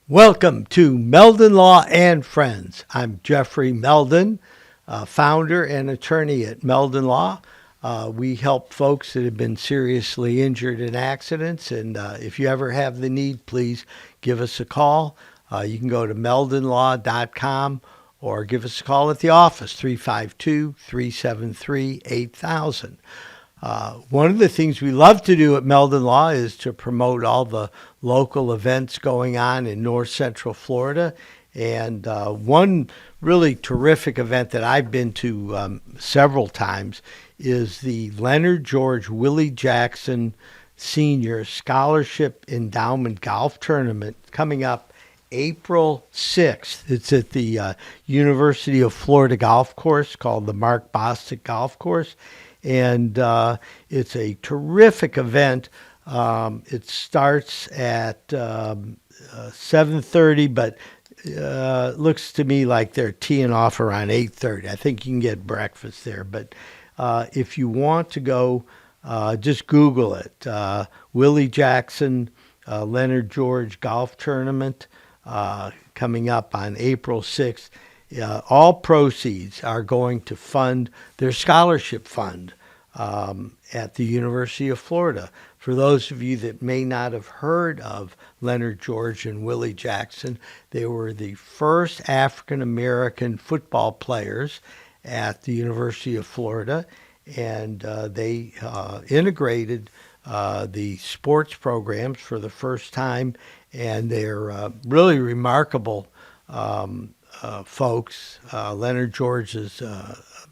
Welcome to Meldon Law and Friends. I'm Jeffrey Meldon, founder and attorney at Meldon Law. We help folks that have been seriously injured in accidents, and if you ever have the need, please give us a call. You can go to meldonlaw.com or give us a call at the office, 352-373-8000. One of the things we love to do at Meldon Law is to promote all the local events going on in North Central Florida. And one really terrific event that I've been to several times is the Leonard George Willie Jackson Senior Scholarship Endowment Golf Tournament coming up April 6th. It's at the University of Florida Golf Course called the Mark Bostic Golf Course. And it's a terrific event. It starts at 7:30, but looks to me like they're teeing off around 8:30. I think you can get breakfast there. But if you want to go, just Google it. Willie Jackson, Leonard George Golf Tournament coming up on April 6th. All proceeds are going to fund their scholarship fund at the University of Florida. For those of you that may not have heard of Leonard George and Willie Jackson, they were the first African-American football players at the University of Florida, and they integrated the sports programs for the first time, and they're really remarkable folks. Leonard George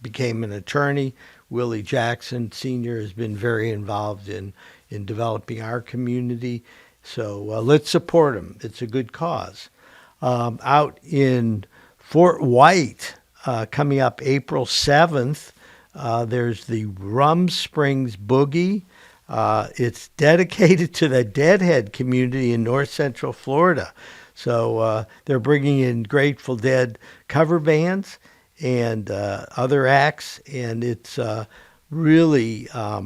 became an attorney. Willie Jackson Sr. has been very involved in developing our community. So let's support him. It's a good cause. Out in Fort White, coming up April 7th, there's the Rum Springs Boogie. It's dedicated to the Deadhead community in North Central Florida. So they're bringing in Grateful Dead cover bands and other acts, and it's really a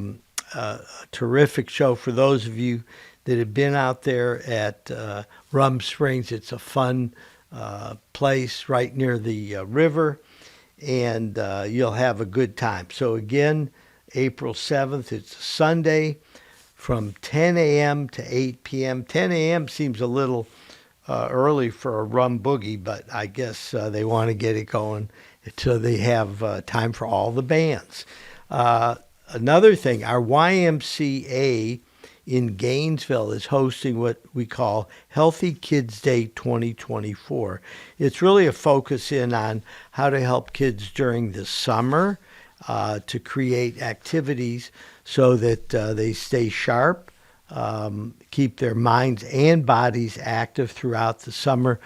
terrific show for those of you that have been out there at Rum Springs. It's a fun place right near the river, and you'll have a good time. So again, April 7th, it's a Sunday from 10 a.m. to 8 p.m. 10 a.m. seems a little early for a rum boogie, but I guess they want to get it going so they have time for all the bands. Another thing, our YMCA in Gainesville is hosting what we call Healthy Kids Day 2024. It's really a focus in on how to help kids during the summer to create activities so that they stay sharp, keep their minds and bodies active throughout the summer.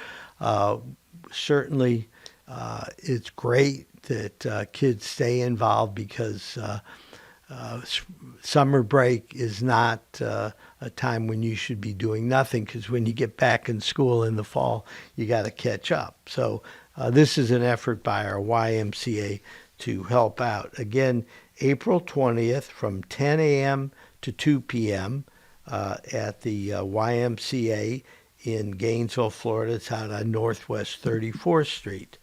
Certainly, it's great that kids stay involved because summer break is not a time when you should be doing nothing, because when you get back in school in the fall, you got to catch up. So this is an effort by our YMCA to help out. Again, April 20th from 10 a.m. to 2 p.m. At the YMCA in Gainesville, Florida. It's out on Northwest 34th Street.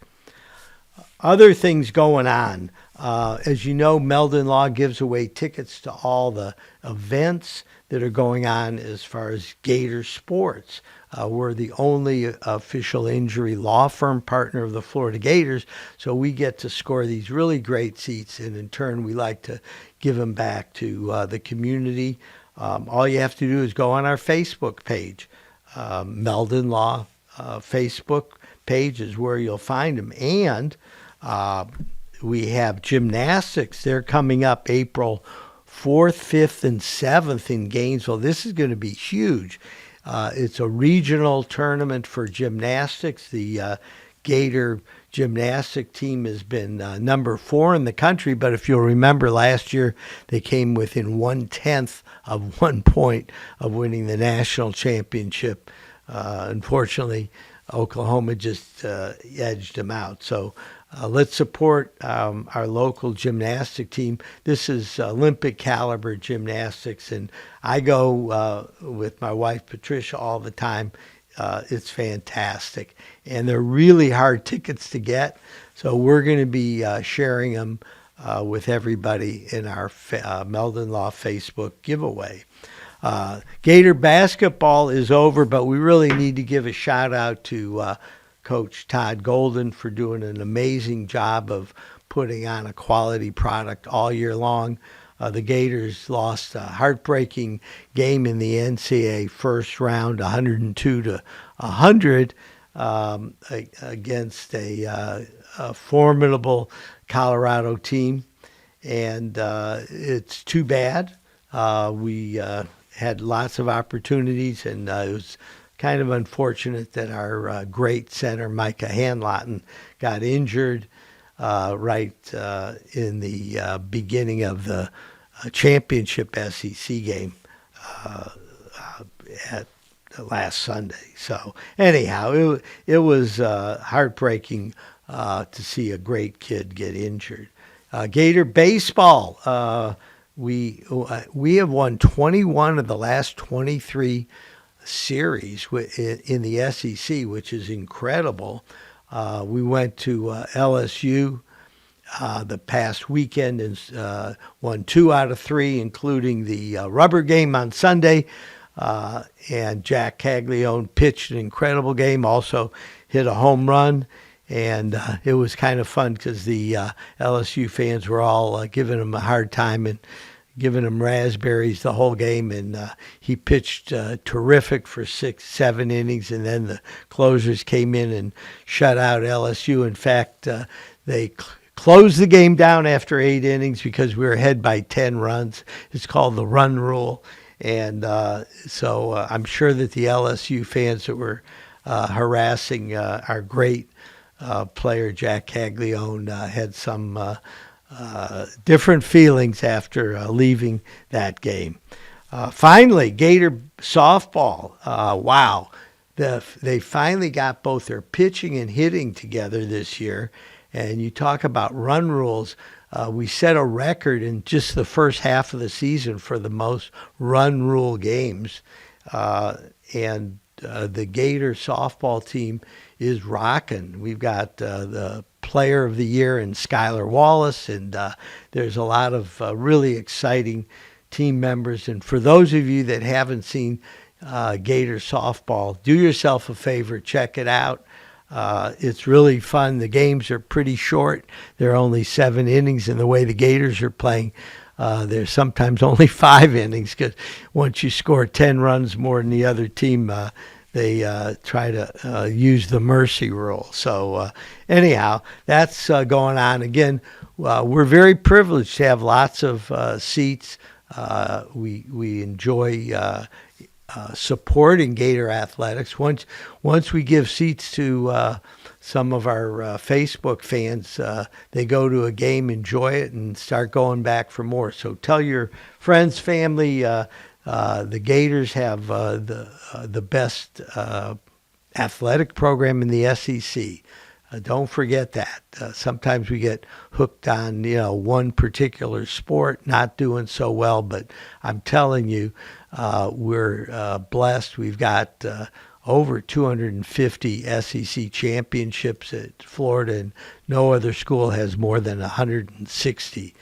Other things going on. As you know, Meldon Law gives away tickets to all the events that are going on as far as Gator sports. We're the only official injury law firm partner of the Florida Gators, so we get to score these really great seats, and in turn, we like to give them back to the community. All you have to do is go on our Facebook page. Meldon Law Facebook page is where you'll find them. And we have gymnastics. They're coming up April 4th, 5th, and 7th in Gainesville. This is going to be huge. It's a regional tournament for gymnastics. The Gator gymnastic team has been number 4 in the country, but if you'll remember last year, they came within 1/10 of 1 point of winning the national championship. Unfortunately, Oklahoma just edged them out. So let's support our local gymnastic team. This is Olympic caliber gymnastics, and I go with my wife Patricia all the time. it's fantastic. And they're really hard tickets to get. So we're going to be sharing them with everybody in our Meldon Law Facebook giveaway. Gator basketball is over, but we really need to give a shout out to Coach Todd Golden for doing an amazing job of putting on a quality product all year long. The Gators lost a heartbreaking game in the NCAA first round, 102-100, against a formidable Colorado team. And it's too bad. We had lots of opportunities, and it was kind of unfortunate that our great center, Micah Hanlon, got injured right in the beginning of the championship SEC game at last Sunday. So anyhow, it was heartbreaking to see a great kid get injured. Gator baseball, we have won 21 of the last 23 series in the SEC, which is incredible. We went to LSU the past weekend and won 2 out of 3, including the rubber game on Sunday. And Jack Caglione pitched an incredible game, also hit a home run. And it was kind of fun because the LSU fans were all giving him a hard time and giving him raspberries the whole game. And he pitched terrific for 6-7 innings. And then the closers came in and shut out LSU. In fact, they closed the game down after 8 innings because we were ahead by 10 runs. It's called the run rule. And so I'm sure that the LSU fans that were harassing our great player Jack Caglione had some different feelings after leaving that game. Finally, Gator softball. Wow. They finally got both their pitching and hitting together this year. And you talk about run rules. We set a record in just the first half of the season for the most run rule games. And the Gator softball team is rocking. We've got the player of the year in Skylar Wallace, and there's a lot of really exciting team members. And for those of you that haven't seen Gator softball, do yourself a favor, check it out. It's really fun. The games are pretty short. They're only 7 innings, and the way the Gators are playing, there's sometimes only 5 innings because once you score 10 runs more than the other team, they try to use the mercy rule. So anyhow, that's going on. Again, we're very privileged to have lots of seats. We enjoy supporting Gator athletics. Once we give seats to some of our Facebook fans, they go to a game, enjoy it, and start going back for more. So tell your friends, family. The Gators have the best athletic program in the SEC. Don't forget that. Sometimes we get hooked on, one particular sport not doing so well, but I'm telling you, we're blessed. We've got over 250 SEC championships at Florida, and no other school has more than 160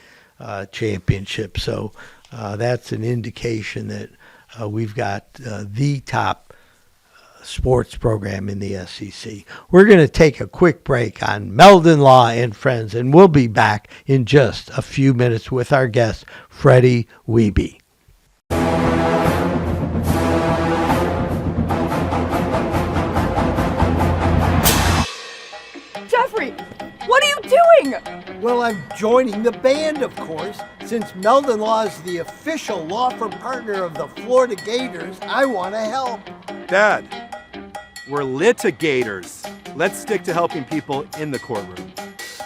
championships. So that's an indication that we've got the top sports program in the SEC. We're going to take a quick break on Meldon Law and Friends, and we'll be back in just a few minutes with our guest, Freddie Wehbe. Jeffrey, what are you doing? Well, I'm joining the band, of course. Since Meldon Law is the official law firm partner of the Florida Gators, I want to help. Dad, we're litigators. Let's stick to helping people in the courtroom.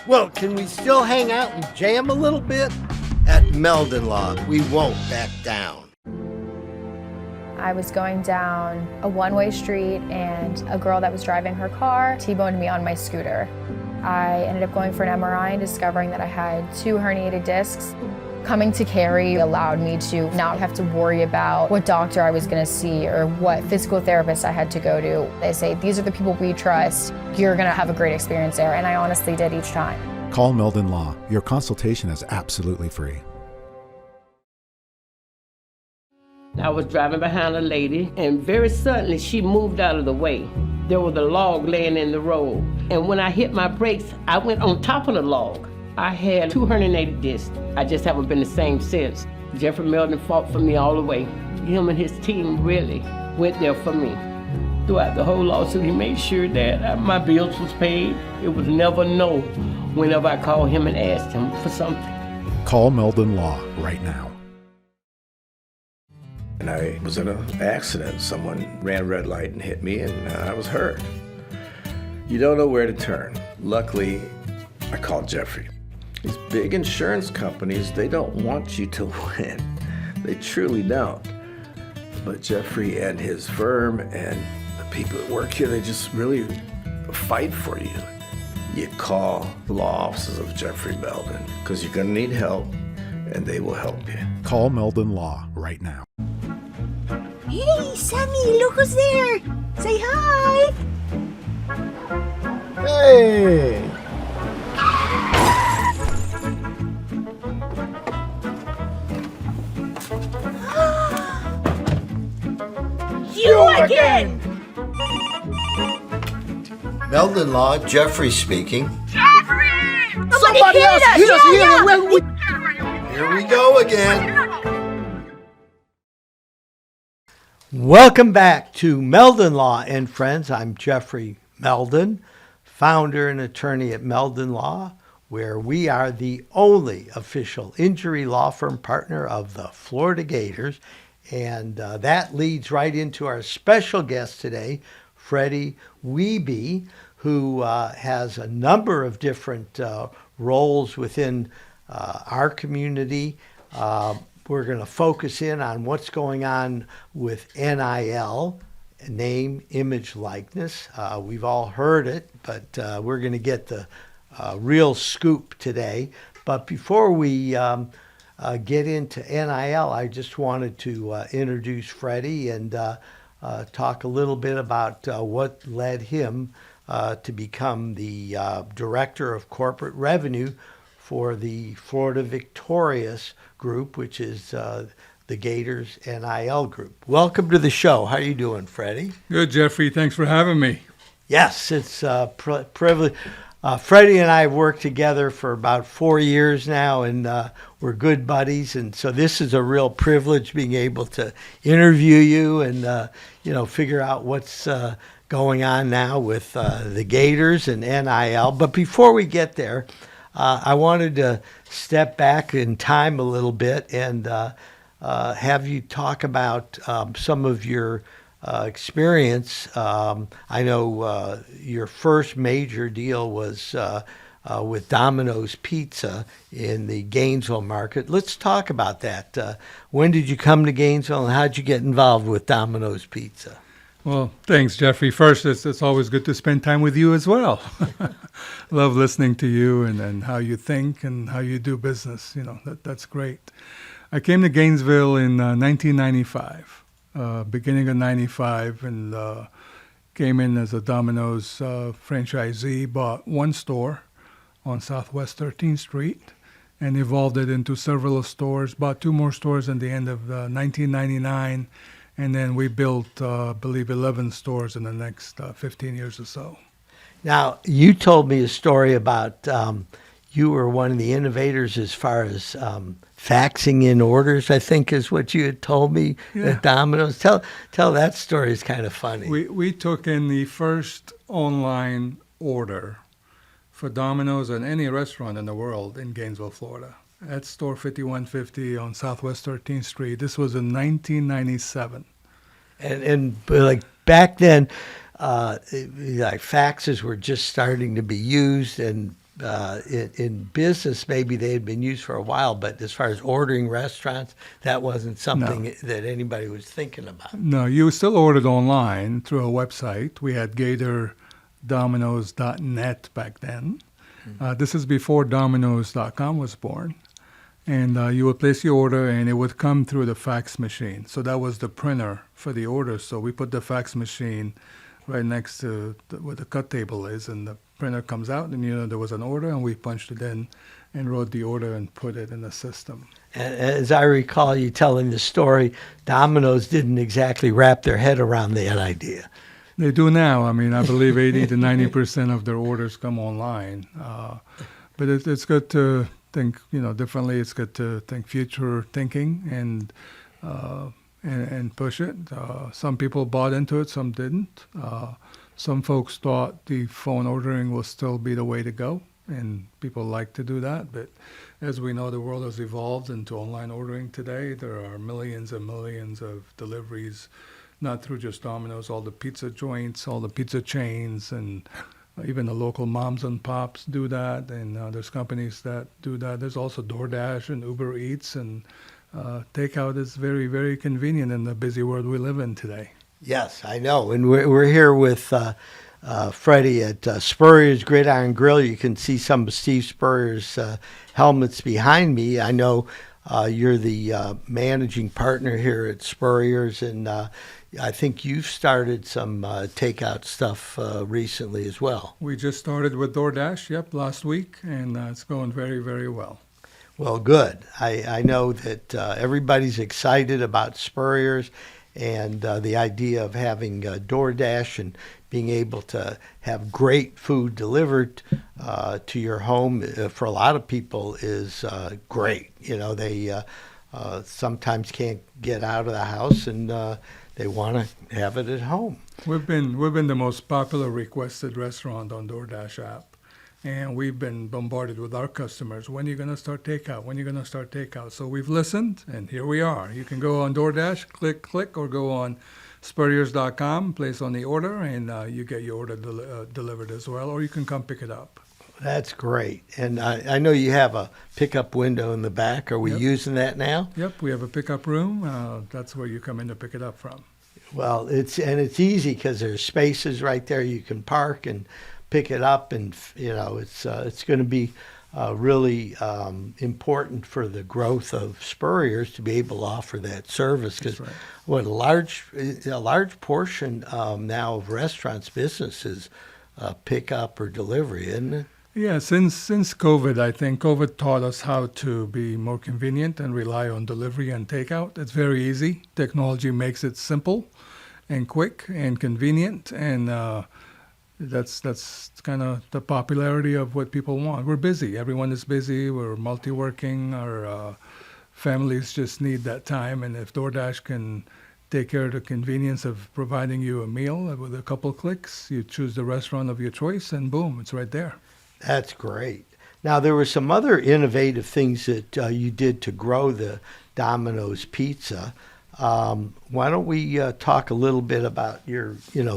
Well, can we still hang out and jam a little bit? At Meldon Law, we won't back down. I was going down a one-way street and a girl that was driving her car T-boned me on my scooter. I ended up going for an MRI and discovering that I had 2 herniated discs. Coming to Cary allowed me to not have to worry about what doctor I was going to see or what physical therapist I had to go to. They say, these are the people we trust. You're going to have a great experience there. And I honestly did each time. Call Meldon Law. Your consultation is absolutely free. I was driving behind a lady, and very suddenly she moved out of the way. There was a log laying in the road, and when I hit my brakes, I went on top of the log. I had 280 discs. I just haven't been the same since. Jeffrey Meldon fought for me all the way. Him and his team really went there for me. Throughout the whole lawsuit, he made sure that my bills was paid. It was never no whenever I called him and asked him for something. Call Meldon Law right now. And I was in an accident. Someone ran a red light and hit me, and I was hurt. You don't know where to turn. Luckily, I called Jeffrey. These big insurance companies, they don't want you to win. They truly don't. But Jeffrey and his firm and the people that work here, they just really fight for you. You call the law offices of Jeffrey Meldon because you're going to need help, and they will help you. Call Meldon Law right now. Hey, Sammy, look who's there. Say hi. Hey! You again. Meldon Law, Jeffrey speaking. Jeffrey! Somebody hit us. Here we go again. Welcome back to Meldon Law and Friends. I'm Jeffrey Meldon, founder and attorney at Meldon Law, where we are the only official injury law firm partner of the Florida Gators. And that leads right into our special guest today, Freddie Wehbe, who has a number of different roles within our community. We're going to focus in on what's going on with NIL, name, image, likeness. We've all heard it, but we're going to get the real scoop today. But before we get into NIL, I just wanted to introduce Freddie and talk a little bit about what led him to become the Director of Corporate Revenue for the Florida Victorious Group, which is the Gators NIL Group. Welcome to the show. How are you doing, Freddie? Good, Jeffrey. Thanks for having me. Yes, it's a privilege. Freddie and I have worked together for about 4 years now, and we're good buddies. And so this is a real privilege being able to interview you and, figure out what's going on now with the Gators and NIL. But before we get there, I wanted to step back in time a little bit and have you talk about some of your experience. I know your first major deal was with Domino's Pizza in the Gainesville market. Let's talk about that. When did you come to Gainesville, and how did you get involved with Domino's Pizza? Well, thanks, Jeffrey. First, it's always good to spend time with you as well. Love listening to you and how you think and how you do business. That's great. I came to Gainesville in 1995. Beginning of 95, and came in as a Domino's franchisee, bought one store on Southwest 13th Street and evolved it into several stores, bought two more stores at the end of 1999, and then we built, I believe, 11 stores in the next 15 years or so. Now, you told me a story about you were one of the innovators as far as faxing in orders, I think is what you had told me at Domino's. Tell that story. Is kind of funny. We took in the first online order for Domino's and any restaurant in the world in Gainesville, Florida, at store 5150 on Southwest 13th Street. This was in 1997. And like back then, like faxes were just starting to be used, and in business, maybe they had been used for a while, but as far as ordering restaurants, that wasn't something that anybody was thinking about. No, you still ordered online through a website. We had GatorDominoes.net back then. This is before Dominoes.com was born. And you would place your order, and it would come through the fax machine. So that was the printer for the order. So we put the fax machine right next to where the cut table is, and the printer comes out, and there was an order, and we punched it in and wrote the order and put it in the system. As I recall you telling the story, Domino's didn't exactly wrap their head around that idea. They do now. I mean, I believe 80 to 90% of their orders come online. But it's good to think, differently. It's good to think future thinking and push it. Some people bought into it, some didn't. Some folks thought the phone ordering will still be the way to go, and people like to do that. But as we know, the world has evolved into online ordering today. There are millions and millions of deliveries, not through just Domino's, all the pizza joints, all the pizza chains, and even the local moms and pops do that. And there's companies that do that. There's also DoorDash and Uber Eats, and takeout is very, very convenient in the busy world we live in today. Yes, I know. And we're here with Freddie at Spurrier's Gridiron Grille. You can see some of Steve Spurrier's helmets behind me. I know you're the managing partner here at Spurrier's, and I think you've started some takeout stuff recently as well. We just started with DoorDash, last week, and it's going very, very well. Well, good. I know that everybody's excited about Spurrier's and the idea of having DoorDash and being able to have great food delivered to your home for a lot of people is great. They sometimes can't get out of the house, and they want to have it at home. We've been the most popular requested restaurant on DoorDash app. And we've been bombarded with our customers. When are you going to start takeout? When are you going to start takeout? So we've listened, and here we are. You can go on DoorDash, click, or go on Spurriers.com, place on the order, and you get your order delivered as well, or you can come pick it up. That's great. And I know you have a pickup window in the back. Are we using that now? Yep, we have a pickup room. That's where you come in to pick it up from. Well, it's easy because there's spaces right there you can park and pick it up, and it's going to be really important for the growth of Spurrier's to be able to offer that service, because a large portion now of restaurants' business is pickup or delivery, isn't it? Yeah, since COVID, I think COVID taught us how to be more convenient and rely on delivery and takeout. It's very easy. Technology makes it simple and quick and convenient, and that's kind of the popularity of what people want. We're busy. Everyone is busy. We're multi-working. Our families just need that time. And if DoorDash can take care of the convenience of providing you a meal with a couple clicks, you choose the restaurant of your choice, and boom, it's right there. That's great. Now, there were some other innovative things that you did to grow the Domino's pizza. Why don't we talk a little bit about your,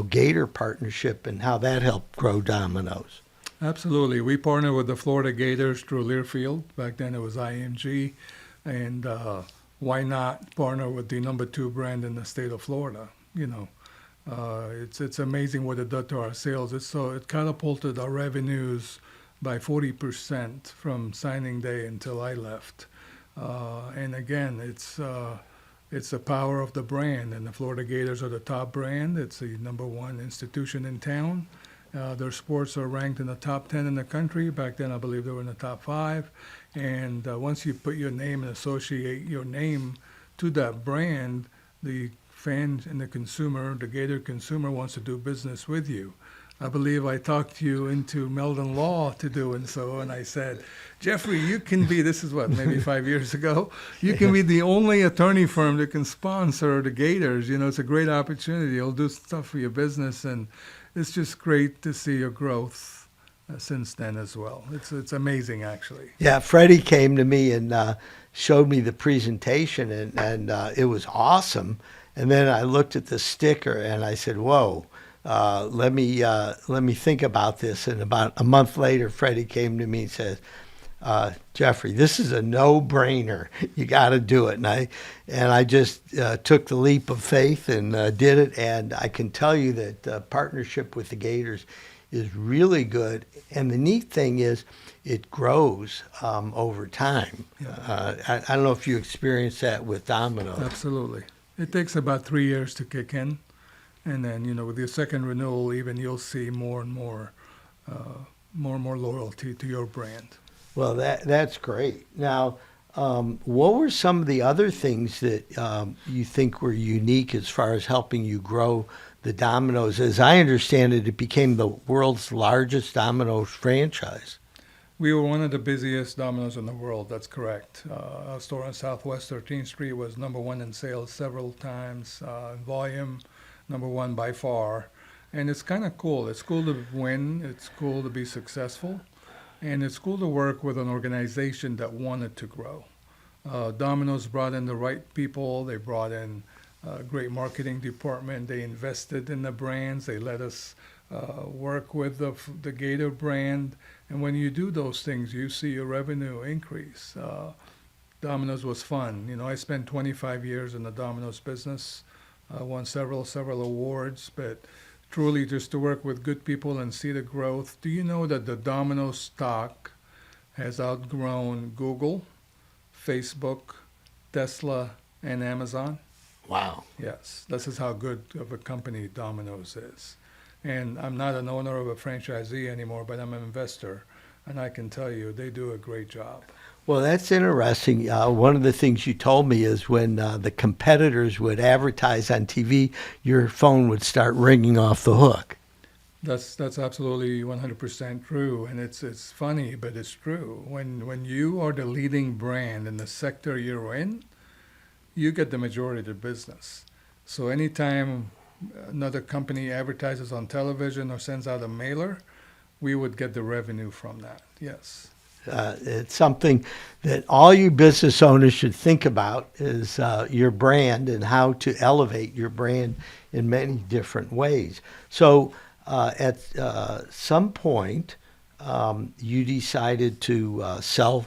Gator partnership and how that helped grow Domino's? Absolutely. We partner with the Florida Gators through Learfield. Back then it was IMG. And why not partner with the number 2 brand in the state of Florida? It's amazing what it did to our sales. It catapulted our revenues by 40% from signing day until I left. And again, it's the power of the brand, and the Florida Gators are the top brand. It's the number 1 institution in town. Their sports are ranked in the top 10 in the country. Back then, I believe they were in the top 5. And once you put your name and associate your name to that brand, the fan and the consumer, the Gator consumer, wants to do business with you. I believe I talked you into Meldon Law to doing so, and I said, Jeffrey, you can be, this is maybe 5 years ago, you can be the only attorney firm that can sponsor the Gators. It's a great opportunity. It'll do stuff for your business, and it's just great to see your growth since then as well. It's amazing, actually. Yeah, Freddie came to me and showed me the presentation, and it was awesome. And then I looked at the sticker, and I said, whoa. Let me think about this. And about a month later, Freddie came to me and said, Jeffrey, this is a no-brainer. You got to do it. And I just took the leap of faith and did it. And I can tell you that partnership with the Gators is really good. And the neat thing is it grows over time. I don't know if you experienced that with Domino's. Absolutely. It takes about 3 years to kick in. And then, with your second renewal, even you'll see more and more loyalty to your brand. Well, that's great. Now, what were some of the other things that you think were unique as far as helping you grow the Domino's? As I understand it, it became the world's largest Domino's franchise. We were one of the busiest Domino's in the world, that's correct. Our store on Southwest 13th Street was number one in sales several times, in volume, number one by far. And it's kind of cool. It's cool to win. It's cool to be successful. And it's cool to work with an organization that wanted to grow. Domino's brought in the right people. They brought in a great marketing department. They invested in the brands. They let us work with the Gator brand. And when you do those things, you see your revenue increase. Domino's was fun. I spent 25 years in the Domino's business. Won several awards, but truly just to work with good people and see the growth. Do you know that the Domino's stock has outgrown Google, Facebook, Tesla, and Amazon? Wow. Yes, this is how good of a company Domino's is. And I'm not an owner of a franchisee anymore, but I'm an investor, and I can tell you they do a great job. Well, that's interesting. One of the things you told me is when the competitors would advertise on TV, your phone would start ringing off the hook. That's absolutely 100% true, and it's funny, but it's true. When you are the leading brand in the sector you're in, you get the majority of the business. So anytime another company advertises on television or sends out a mailer, we would get the revenue from that. Yes. It's something that all you business owners should think about is your brand and how to elevate your brand in many different ways. So at some point, you decided to sell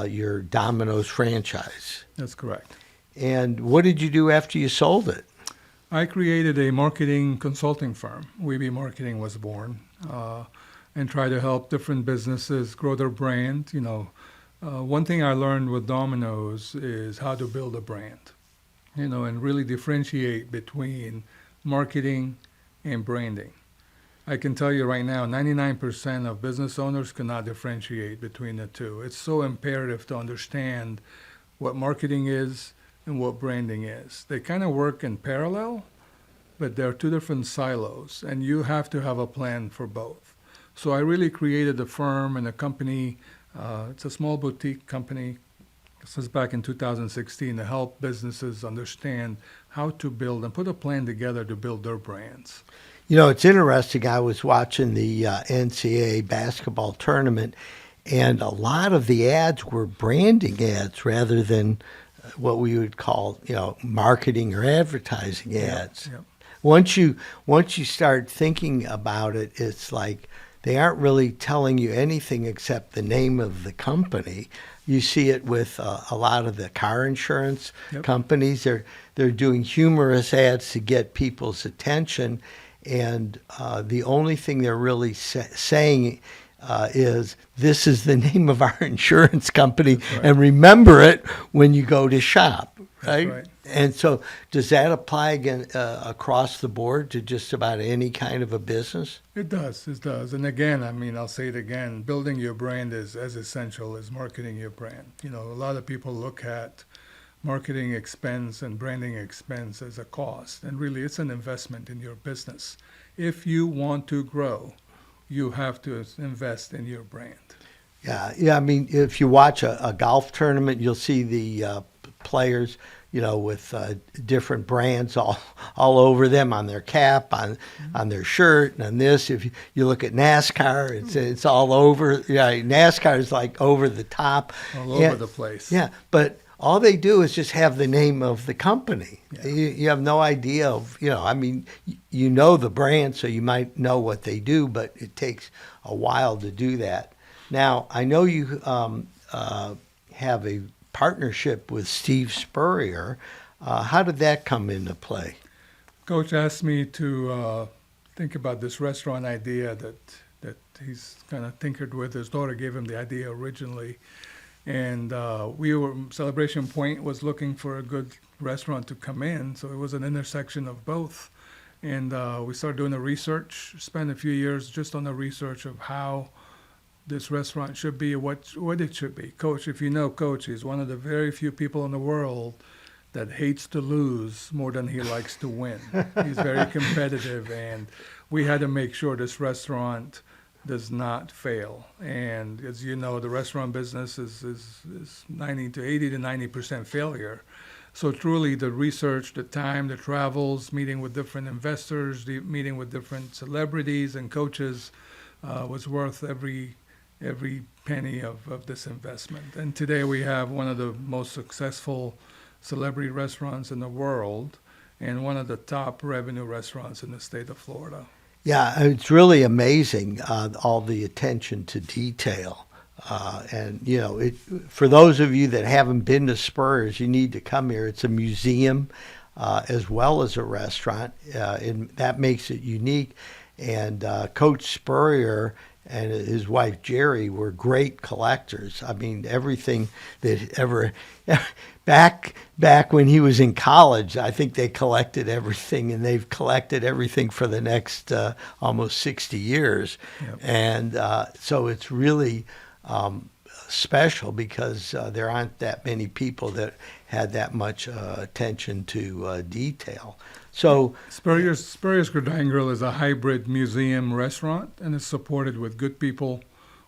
your Domino's franchise. That's correct. And what did you do after you sold it? I created a marketing consulting firm. Wehbe Marketing was born. And try to help different businesses grow their brand. One thing I learned with Domino's is how to build a brand, and really differentiate between marketing and branding. I can tell you right now, 99% of business owners cannot differentiate between the two. It's so imperative to understand what marketing is and what branding is. They kind of work in parallel, but they're two different silos, and you have to have a plan for both. So I really created a firm and a company. It's a small boutique company. This was back in 2016 to help businesses understand how to build and put a plan together to build their brands. It's interesting. I was watching the NCAA basketball tournament, and a lot of the ads were branding ads rather than what we would call, marketing or advertising ads. Yep. Once you start thinking about it, it's like they aren't really telling you anything except the name of the company. You see it with a lot of the car insurance companies. They're doing humorous ads to get people's attention, and the only thing they're really saying is, this is the name of our insurance company, and remember it when you go to shop, right? That's right. And so does that apply again across the board to just about any kind of a business? It does. And again, I'll say it again, building your brand is as essential as marketing your brand. A lot of people look at marketing expense and branding expense as a cost, and really it's an investment in your business. If you want to grow, you have to invest in your brand. Yeah. If you watch a golf tournament, you'll see the players, with different brands all over them, on their cap, on their shirt, and on this. If you look at NASCAR, it's all over. Yeah, NASCAR is like over the top. All over the place. Yeah, but all they do is just have the name of the company. Yeah. You have no idea of, the brand, so you might know what they do, but it takes a while to do that. Now, I know you have a partnership with Steve Spurrier. How did that come into play? Coach asked me to think about this restaurant idea that he's kind of tinkered with. His daughter gave him the idea originally. And Celebration Point was looking for a good restaurant to come in, so it was an intersection of both. And we started doing the research, spent a few years just on the research of how this restaurant should be, what it should be. Coach, if you know Coach, he's one of the very few people in the world that hates to lose more than he likes to win. He's very competitive, and we had to make sure this restaurant does not fail. And as you know, the restaurant business is 90 to 80 to 90% failure. So truly the research, the time, the travels, meeting with different investors, meeting with different celebrities and coaches was worth every penny of this investment. And today we have one of the most successful celebrity restaurants in the world and one of the top revenue restaurants in the state of Florida. Yeah, it's really amazing, all the attention to detail. And, you know, for those of you that haven't been to Spurrier's, you need to come here. It's a museum as well as a restaurant, and that makes it unique. And Coach Spurrier and his wife Jerry were great collectors. I mean, everything that ever back when he was in college, I think they collected everything, and they've collected everything for the next almost 60 years. Yep. And so it's really special because there aren't that many people that had that much attention to detail. So Spurrier's Gridiron Grille is a hybrid museum restaurant, and it's supported with good people,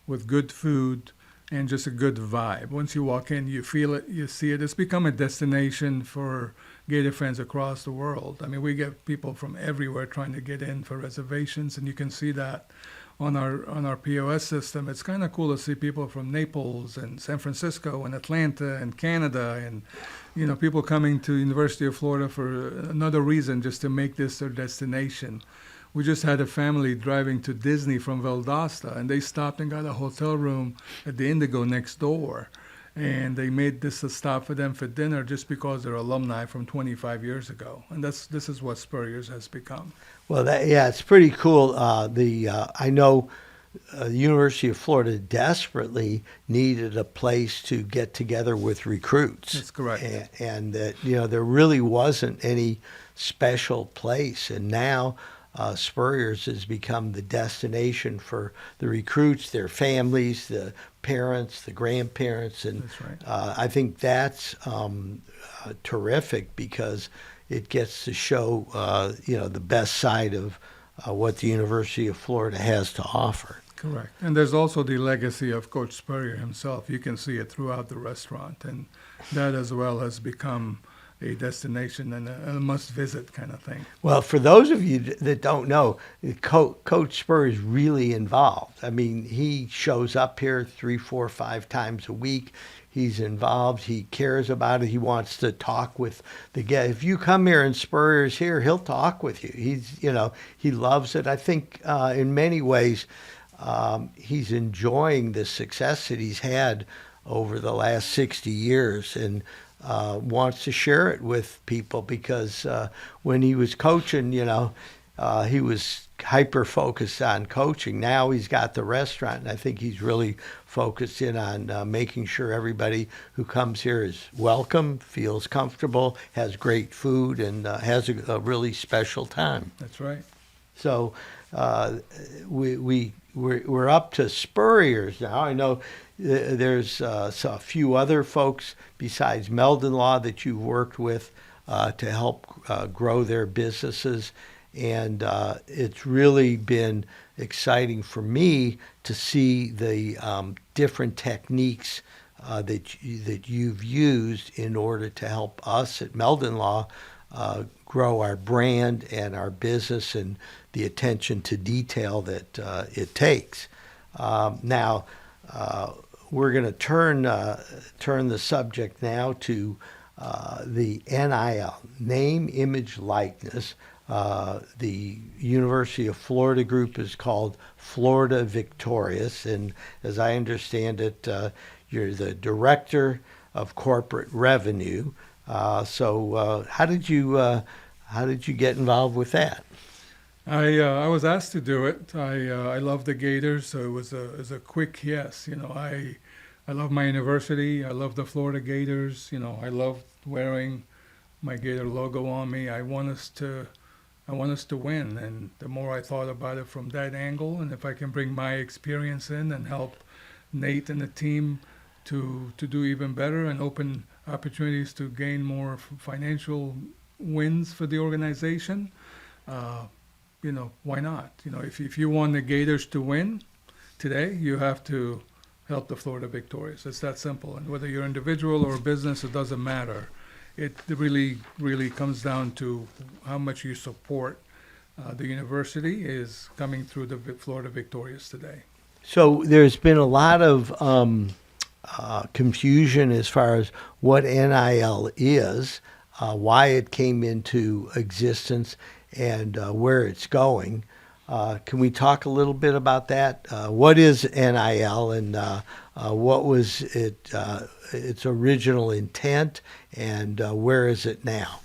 with good food, and just a good vibe. Once you walk in, you feel it, you see it. It's become a destination for Gator fans across the world. I mean, we get people from everywhere trying to get in for reservations, and you can see that on our POS system. It's kind of cool to see people from Naples and San Francisco and Atlanta and Canada, and you know, people coming to University of Florida for another reason, just to make this their destination. We just had a family driving to Disney from Valdosta, and they stopped and got a hotel room at the Indigo next door. And they made this a stop for them for dinner just because they're alumni from 25 years ago. And this is what Spurrier's has become. Well, it's pretty cool. I know the University of Florida desperately needed a place to get together with recruits. That's correct. And that, you know, there really wasn't any special place. And now Spurrier's has become the destination for the recruits, their families, the parents, the grandparents. And That's right. I think that's terrific because it gets to show, the best side of what the University of Florida has to offer. Correct. And there's also the legacy of Coach Spurrier himself. You can see it throughout the restaurant. And that as well has become a destination and a must-visit kind of thing. Well, for those of you that don't know, Coach Spurrier is really involved. I mean, he shows up here 3, 4, 5 times a week. He's involved. He cares about it. He wants to talk with the guest. If you come here and Spurrier's here, he'll talk with you. He loves it. I think in many ways he's enjoying the success that he's had over the last 60 years and wants to share it with people because when he was coaching, he was hyper focused on coaching. Now he's got the restaurant, and I think he's really focused in on making sure everybody who comes here is welcome, feels comfortable, has great food, and has a really special time. That's right. So we're up to Spurrier's now. I know there's a few other folks besides Meldon Law that you've worked with to help grow their businesses. And it's really been exciting for me to see the different techniques that you've used in order to help us at Meldon Law grow our brand and our business and the attention to detail that it takes. Now, we're going to turn the subject now to the NIL, name, image, likeness. The University of Florida group is called Florida Victorious, and as I understand it, you're the director of corporate revenue. So how did you get involved with that? I was asked to do it. I love the Gators, so it was a quick yes. I love my university. I love the Florida Gators. I love wearing my Gator logo on me. I want us to win. And the more I thought about it from that angle, and if I can bring my experience in and help Nate and the team to do even better and open opportunities to gain more financial wins for the organization, why not? If you want the Gators to win today, you have to help the Florida Victorious. It's that simple. And whether you're individual or business, it doesn't matter. It really, really comes down to how much you support the university is coming through the Florida Victorious today. So there's been a lot of confusion as far as what NIL is, why it came into existence, and where it's going. Can we talk a little bit about that? What is NIL, and what was its original intent, and where is it now?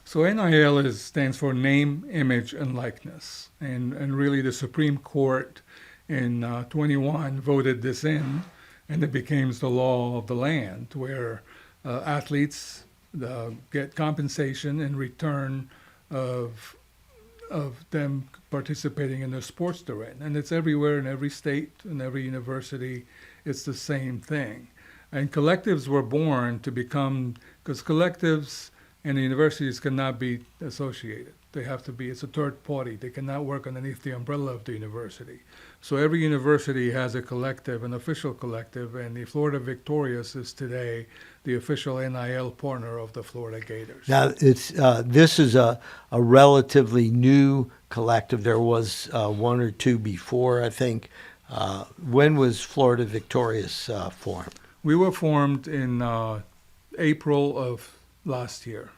So NIL stands for Name, Image, and Likeness. And really the Supreme Court in 21 voted this in, and it became the law of the land, where athletes get compensation in return of them participating in the sports they're in. And it's everywhere in every state and every university. It's the same thing. And collectives were born to become, because collectives and the universities cannot be associated. They have to be, it's a third party. They cannot work underneath the umbrella of the university. So every university has a collective, an official collective, and the Florida Victorious is today the official NIL partner of the Florida Gators. Now, this is a relatively new collective. There was one or two before, I think. When was Florida Victorious formed? We were formed in April of last year.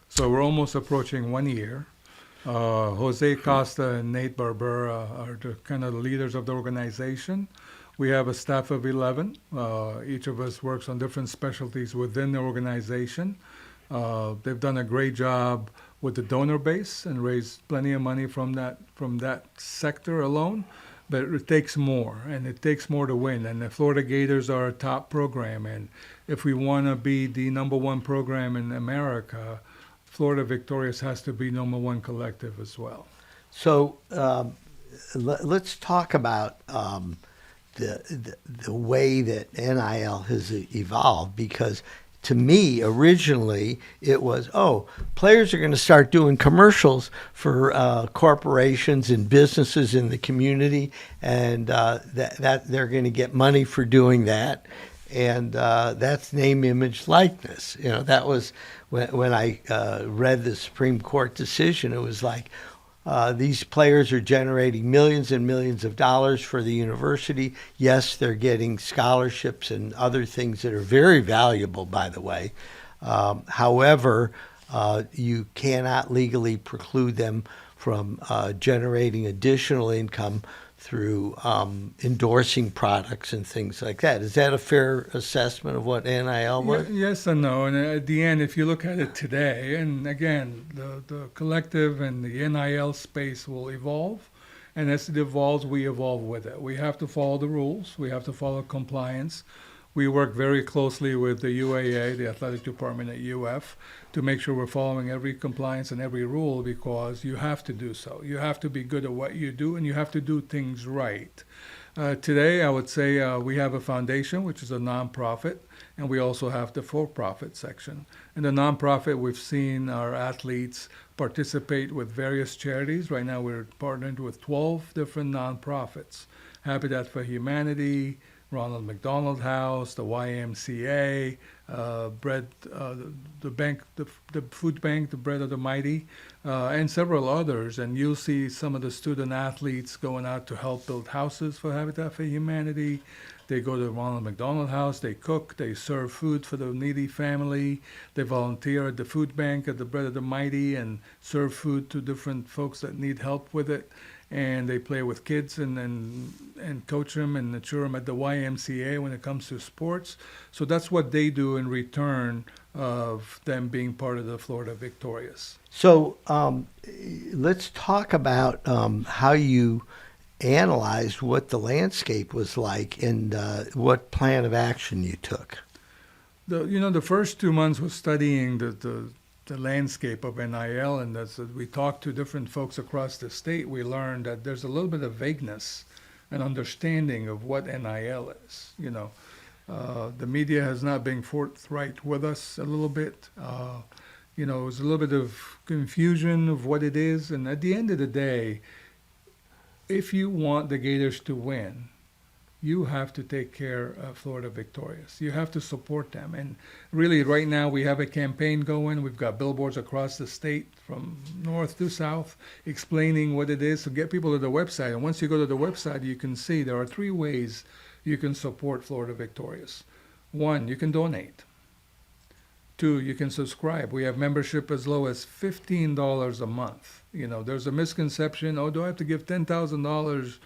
So we're almost approaching 1 year. Jose Costa and Nate Barbera are the kind of the leaders of the organization. We have a staff of 11. Each of us works on different specialties within the organization. They've done a great job with the donor base and raised plenty of money from that sector alone. But it takes more, and it takes more to win. And the Florida Gators are a top program. And if we want to be the number one program in America, Florida Victorious has to be number one collective as well. So let's talk about the way that NIL has evolved, because to me, originally, it was, players are going to start doing commercials for corporations and businesses in the community, and that they're going to get money for doing that. And that's name, image, likeness. That was when I read the Supreme Court decision. It was like, these players are generating millions and millions of dollars for the university. Yes, they're getting scholarships and other things that are very valuable, by the way. However, you cannot legally preclude them from generating additional income through endorsing products and things like that. Is that a fair assessment of what NIL was? Yes and no. And at the end, if you look at it today, and again, the collective and the NIL space will evolve. And as it evolves, we evolve with it. We have to follow the rules. We have to follow compliance. We work very closely with the UAA, the athletic department at UF, to make sure we're following every compliance and every rule, because you have to do so. You have to be good at what you do, and you have to do things right. Today, I would say we have a foundation, which is a nonprofit, and we also have the for-profit section. In the nonprofit, we've seen our athletes participate with various charities. Right now, we're partnered with 12 different nonprofits. Habitat for Humanity, Ronald McDonald House, the YMCA, Bread, the bank, the food bank, the Bread of the Mighty, and several others. And you'll see some of the student athletes going out to help build houses for Habitat for Humanity. They go to the Ronald McDonald House, they cook, they serve food for the needy family, they volunteer at the food bank at the Bread of the Mighty and serve food to different folks that need help with it. And they play with kids and coach them and nurture them at the YMCA when it comes to sports. So that's what they do in return of them being part of the Florida Victorious. So let's talk about how you analyzed what the landscape was like and what plan of action you took. The first 2 months was studying the landscape of NIL, and as we talked to different folks across the state, we learned that there's a little bit of vagueness and understanding of what NIL is. The media has not been forthright with us a little bit. It was a little bit of confusion of what it is, and at the end of the day, if you want the Gators to win, you have to take care of Florida Victorious. You have to support them. And really, right now, we have a campaign going. We've got billboards across the state from north to south explaining what it is to get people to the website. And once you go to the website, you can see there are 3 ways you can support Florida Victorious. 1, you can donate. 2, you can subscribe. We have membership as low as $15 a month. There's a misconception, do I have to give $10,000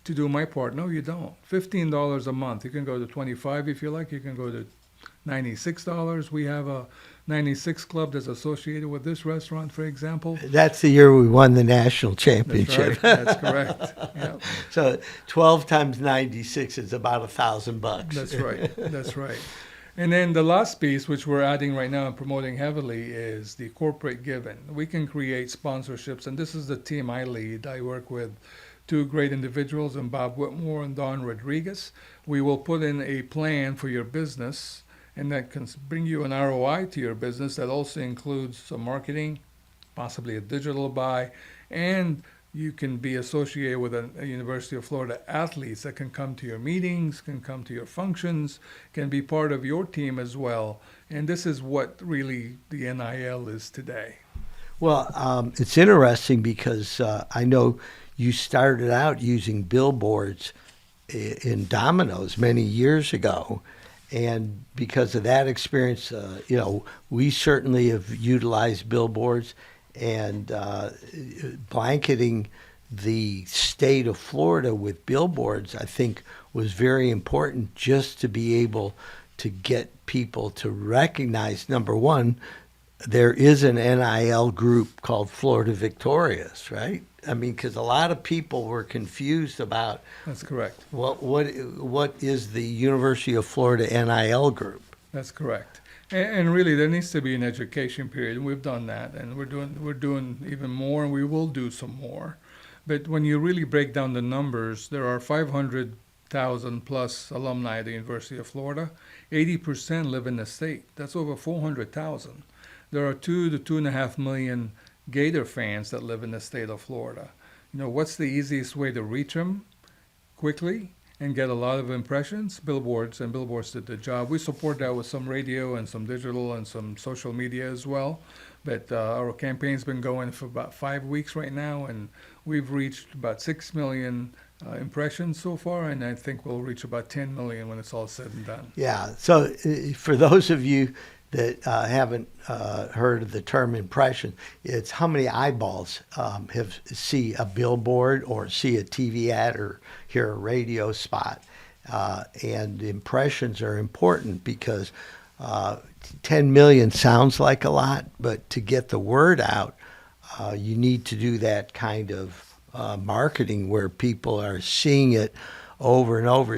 to do my part? No, you don't. $15 a month. You can go to $25 if you like. You can go to $96. We have a 96 club that's associated with this restaurant, for example. That's the year we won the national championship. That's correct. Yeah. So 12 times 96 is about $1,000. That's right. And then the last piece, which we're adding right now and promoting heavily, is the corporate giving. We can create sponsorships, and this is the team I lead. I work with 2 great individuals, and Bob Whitmore and Don Rodriguez. We will put in a plan for your business, and that can bring you an ROI to your business that also includes some marketing, possibly a digital buy, and you can be associated with a University of Florida athletes that can come to your meetings, can come to your functions, can be part of your team as well. And this is what really the NIL is today. Well, it's interesting because I know you started out using billboards in Domino's many years ago. And because of that experience, we certainly have utilized billboards. And blanketing the state of Florida with billboards, I think, was very important just to be able to get people to recognize, number one, there is an NIL group called Florida Victorious, right? I mean, because a lot of people were confused about. That's correct. What is the University of Florida NIL group? That's correct. And really, there needs to be an education period, and we've done that, and we're doing even more, and we will do some more. But when you really break down the numbers, there are 500,000 plus alumni at the University of Florida. 80% live in the state. That's over 400,000. There are 2 to 2.5 million Gator fans that live in the state of Florida. What's the easiest way to reach them quickly and get a lot of impressions? Billboards, and billboards did the job. We support that with some radio and some digital and some social media as well. But our campaign's been going for about 5 weeks right now, and we've reached about 6 million impressions so far, and I think we'll reach about 10 million when it's all said and done. Yeah, so for those of you that haven't heard of the term impression, it's how many eyeballs see a billboard or see a TV ad or hear a radio spot. And impressions are important because 10 million sounds like a lot, but to get the word out, you need to do that kind of marketing where people are seeing it over and over.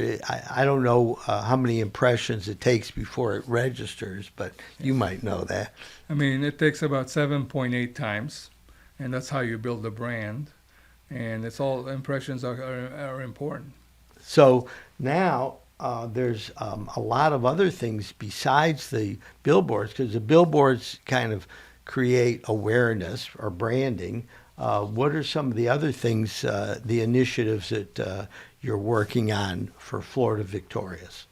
I don't know how many impressions it takes before it registers, but you might know that. I mean, it takes about 7.8 times, and that's how you build a brand. And it's all impressions are important. So now there's a lot of other things besides the billboards, because the billboards kind of create awareness or branding. What are some of the other things, the initiatives that you're working on for Florida Victorious?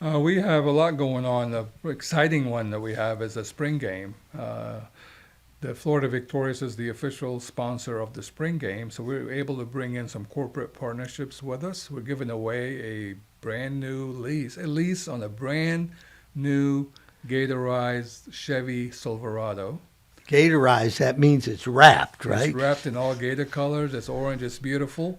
We have a lot going on. The exciting one that we have is a spring game. The Florida Victorious is the official sponsor of the spring game, so we're able to bring in some corporate partnerships with us. We're giving away a brand new a lease on a brand new Gatorized Chevy Silverado. Gatorized, that means it's wrapped, right? It's wrapped in all Gator colors. It's orange. It's beautiful.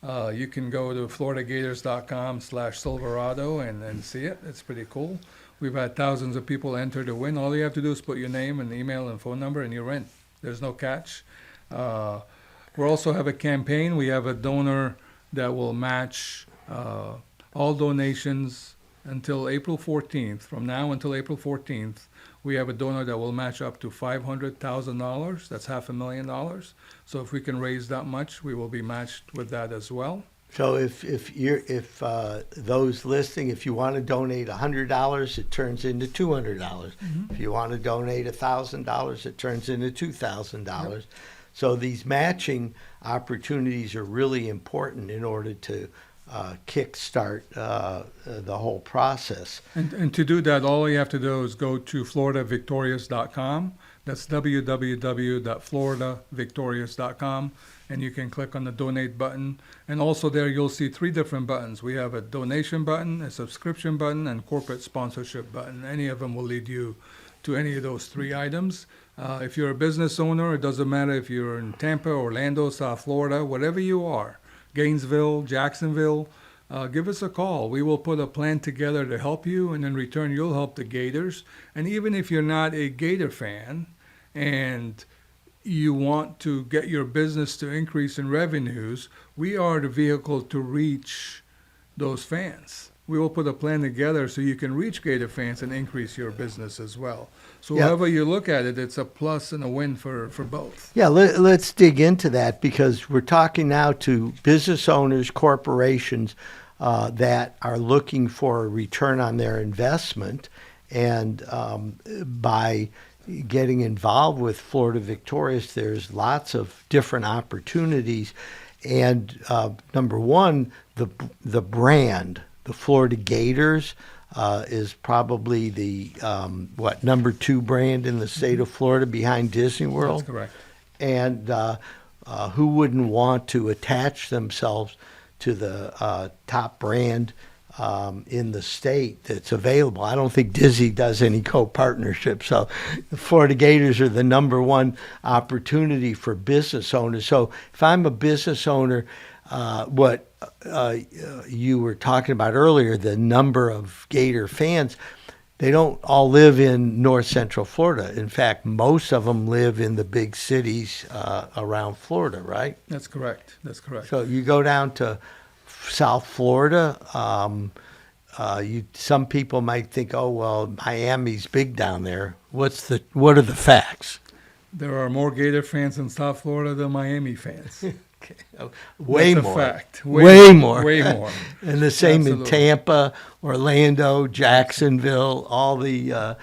You can go to floridagators.com/Silverado and see it. It's pretty cool. We've had thousands of people enter to win. All you have to do is put your name and email and phone number and you're in. There's no catch. We also have a campaign. We have a donor that will match all donations until April 14th. From now until April 14th, we have a donor that will match up to $500,000. That's $500,000. So if we can raise that much, we will be matched with that as well. So if those listening, if you want to donate $100, it turns into $200. If you want to donate $1,000, it turns into $2,000. Yep. So these matching opportunities are really important in order to kickstart the whole process. And to do that, all you have to do is go to floridavictorious.com. That's www.floridavictorious.com. And you can click on the donate button. And also there you'll see 3 different buttons. We have a donation button, a subscription button, and corporate sponsorship button. Any of them will lead you to any of those 3 items. If you're a business owner, it doesn't matter if you're in Tampa, Orlando, South Florida, whatever you are, Gainesville, Jacksonville, give us a call. We will put a plan together to help you, and in return, you'll help the Gators. And even if you're not a Gator fan and you want to get your business to increase in revenues, we are the vehicle to reach those fans. We will put a plan together so you can reach Gator fans and increase your business as well. So however you look at it, it's a plus and a win for both. Yeah, let's dig into that, because we're talking now to business owners, corporations that are looking for a return on their investment. And by getting involved with Florida Victorious, there's lots of different opportunities. And number one, the brand, the Florida Gators, is probably the number 2 brand in the state of Florida behind Disney World. That's correct. And who wouldn't want to attach themselves to the top brand in the state that's available? I don't think Disney does any co-partnership. So the Florida Gators are the number 1 opportunity for business owners. So if I'm a business owner, what you were talking about earlier, the number of Gator fans, they don't all live in North Central Florida. In fact, most of them live in the big cities around Florida, right? That's correct. That's correct. So you go down to South Florida, some people might think, oh, well, Miami's big down there. What are the facts? There are more Gator fans in South Florida than Miami fans. Way That's more. a fact. Way more. Way more. And the same Absolutely. in Tampa, Orlando, Jacksonville, all the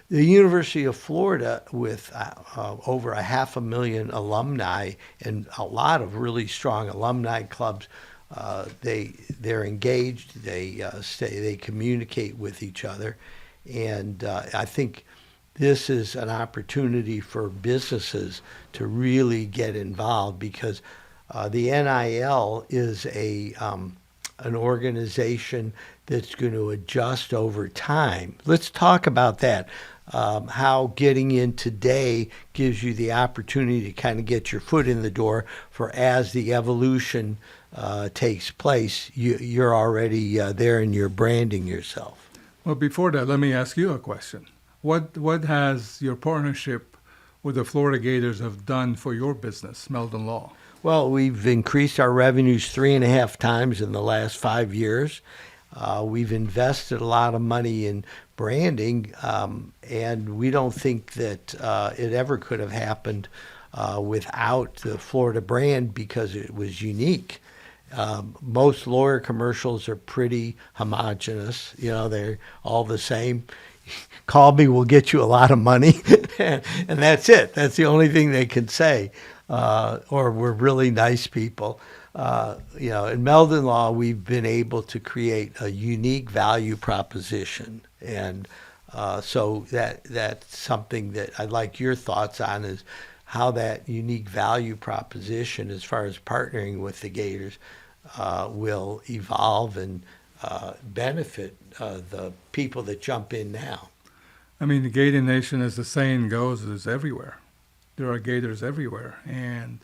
University of Florida, with over 500,000 alumni and a lot of really strong alumni clubs. They're engaged. They communicate with each other, and I think this is an opportunity for businesses to really get involved, because the NIL is an organization that's going to adjust over time. Let's talk about that. How getting in today gives you the opportunity to kind of get your foot in the door for as the evolution takes place, you're already there and you're branding yourself. Well, before that, let me ask you a question. What has your partnership with the Florida Gators have done for your business, Meldon Law? Well, we've increased our revenues 3.5 times in the last 5 years. We've invested a lot of money in branding, and we don't think that it ever could have happened without the Florida brand, because it was unique. Most lawyer commercials are pretty homogenous. They're all the same. Call me, we'll get you a lot of money. And that's it. That's the only thing they can say. Or we're really nice people. in Meldon Law, we've been able to create a unique value proposition. And so that's something that I'd like your thoughts on, is how that unique value proposition as far as partnering with the Gators will evolve and benefit the people that jump in now. I mean, the Gator Nation, as the saying goes, is everywhere. There are Gators everywhere. And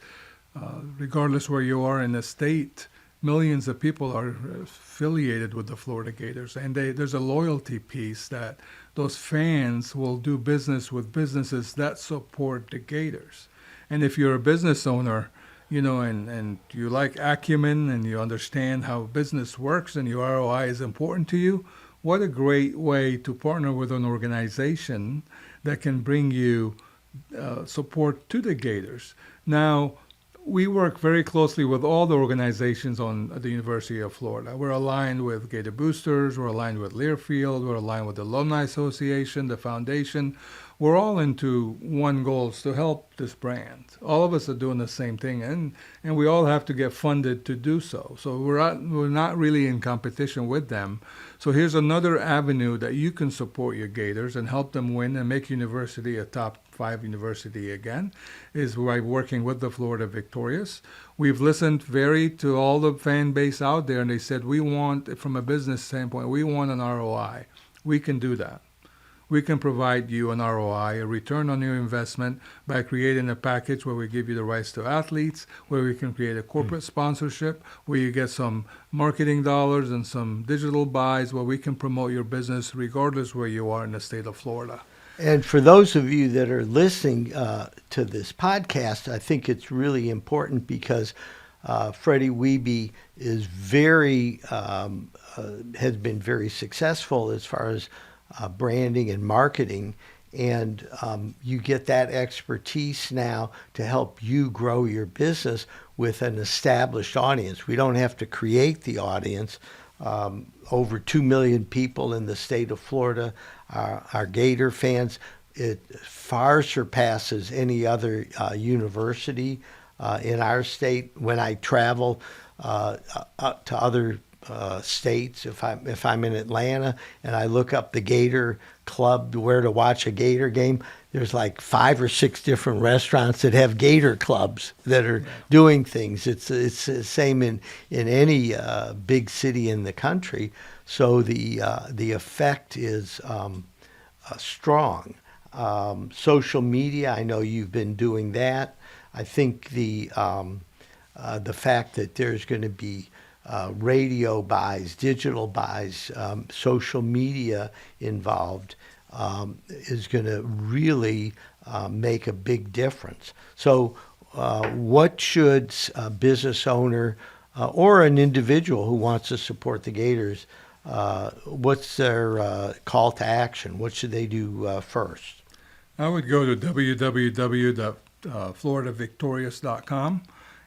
regardless where you are in the state, millions of people are affiliated with the Florida Gators. And there's a loyalty piece that those fans will do business with businesses that support the Gators. And if you're a business owner, and you like acumen and you understand how business works and your ROI is important to you, what a great way to partner with an organization that can bring you support to the Gators. Now, we work very closely with all the organizations at the University of Florida. We're aligned with Gator Boosters, we're aligned with Learfield, we're aligned with the Alumni Association, the foundation. We're all into one goal, is to help this brand. All of us are doing the same thing, and we all have to get funded to do so. So we're not really in competition with them. So here's another avenue that you can support your Gators and help them win and make university a top 5 university again, is by working with the Florida Victorious. We've listened to all the fan base out there, and they said, we want, from a business standpoint, we want an ROI. We can do that. We can provide you an ROI, a return on your investment, by creating a package where we give you the rights to athletes, where we can create a corporate sponsorship, where you get some marketing dollars and some digital buys, where we can promote your business regardless where you are in the state of Florida. And for those of you that are listening to this podcast, I think it's really important because Freddie Wehbe is has been very successful as far as branding and marketing, and you get that expertise now to help you grow your business with an established audience. We don't have to create the audience. Over 2 million people in the state of Florida are Gator fans. It far surpasses any other university in our state. When I travel up to other states, if I'm in Atlanta and I look up the Gator Club, where to watch a Gator game, there's like 5 or 6 different restaurants that have Gator clubs that are doing things. It's the same in any big city in the country. So the effect is strong. Social media, I know you've been doing that. I think the fact that there's going to be radio buys, digital buys, social media involved is going to really make a big difference. So what should a business owner or an individual who wants to support the Gators, what's their call to action? What should they do first? I would go to www.floridavictorious.com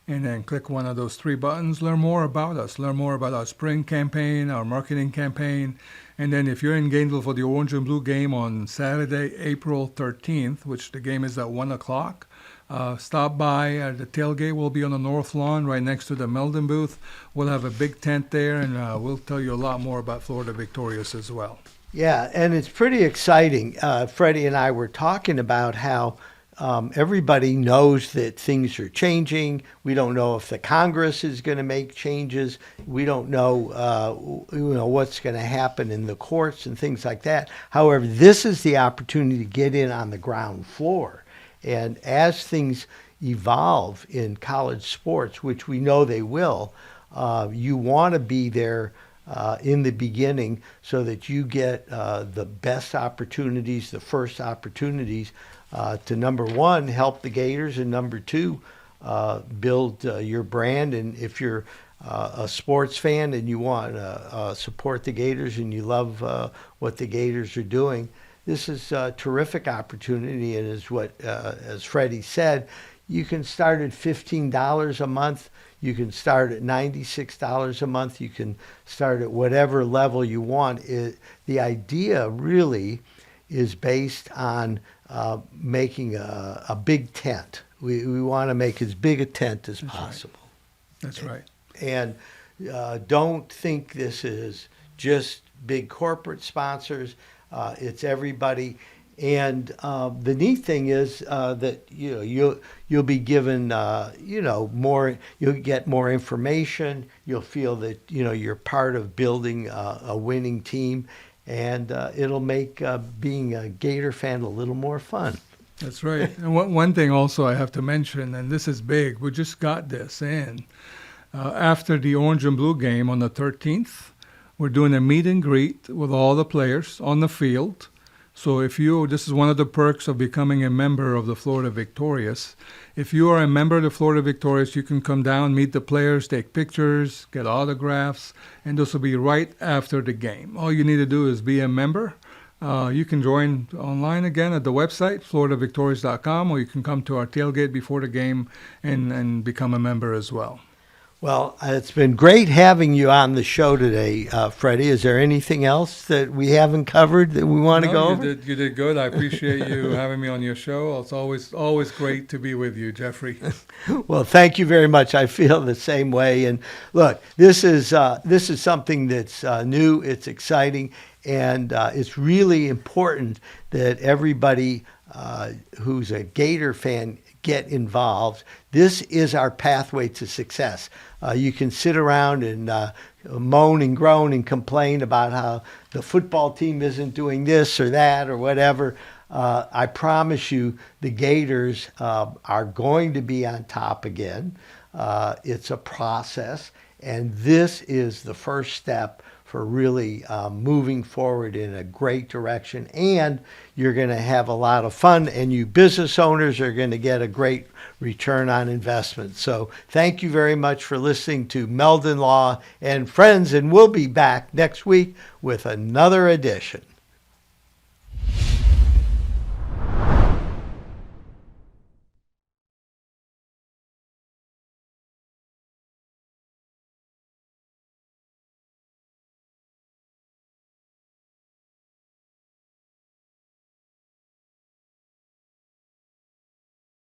and then click one of those 3 buttons. Learn more about us. Learn more about our spring campaign, our marketing campaign. And then if you're in Gainesville for the Orange and Blue game on Saturday, April 13th, which the game is at 1 o'clock, stop by. The tailgate will be on the north lawn right next to the Meldon booth. We'll have a big tent there, and we'll tell you a lot more about Florida Victorious as well. Yeah, and it's pretty exciting. Freddie and I were talking about how everybody knows that things are changing. We don't know if the Congress is going to make changes. We don't know, what's going to happen in the courts and things like that. However, this is the opportunity to get in on the ground floor. And as things evolve in college sports, which we know they will, you want to be there in the beginning so that you get the best opportunities, the first opportunities to, number one, help the Gators, and number two, build your brand. And if you're a sports fan and you want to support the Gators and you love what the Gators are doing, this is a terrific opportunity. And as Freddie said, you can start at $15 a month. You can start at $96 a month. You can start at whatever level you want. The idea really is based on making a big tent. We want to make as big a tent as possible. That's right. And don't think this is just big corporate sponsors. It's everybody. And the neat thing is that you'll be given more. You'll get more information. You'll feel that you're part of building a winning team, and it'll make being a Gator fan a little more fun. That's right. And one thing also I have to mention, and this is big. We just got this in after the Orange and Blue game on the 13th. We're doing a meet and greet with all the players on the field. So this is one of the perks of becoming a member of the Florida Victorious. If you are a member of the Florida Victorious, you can come down, meet the players, take pictures, get autographs, and this will be right after the game. All you need to do is be a member. You can join online again at the website, floridavictorious.com, or you can come to our tailgate before the game and become a member as well. Well, it's been great having you on the show today, Freddie. Is there anything else that we haven't covered that we want to go over? You did good. I appreciate you having me on your show. It's always great to be with you, Jeffrey. Well, thank you very much. I feel the same way. And look, this is something that's new. It's exciting, and it's really important that everybody who's a Gator fan get involved. This is our pathway to success. You can sit around and moan and groan and complain about how the football team isn't doing this or that or whatever. I promise you the Gators are going to be on top again. It's a process, and this is the first step for really moving forward in a great direction. And you're going to have a lot of fun, and you business owners are going to get a great return on investment. So thank you very much for listening to Meldon Law and Friends, and we'll be back next week with another edition.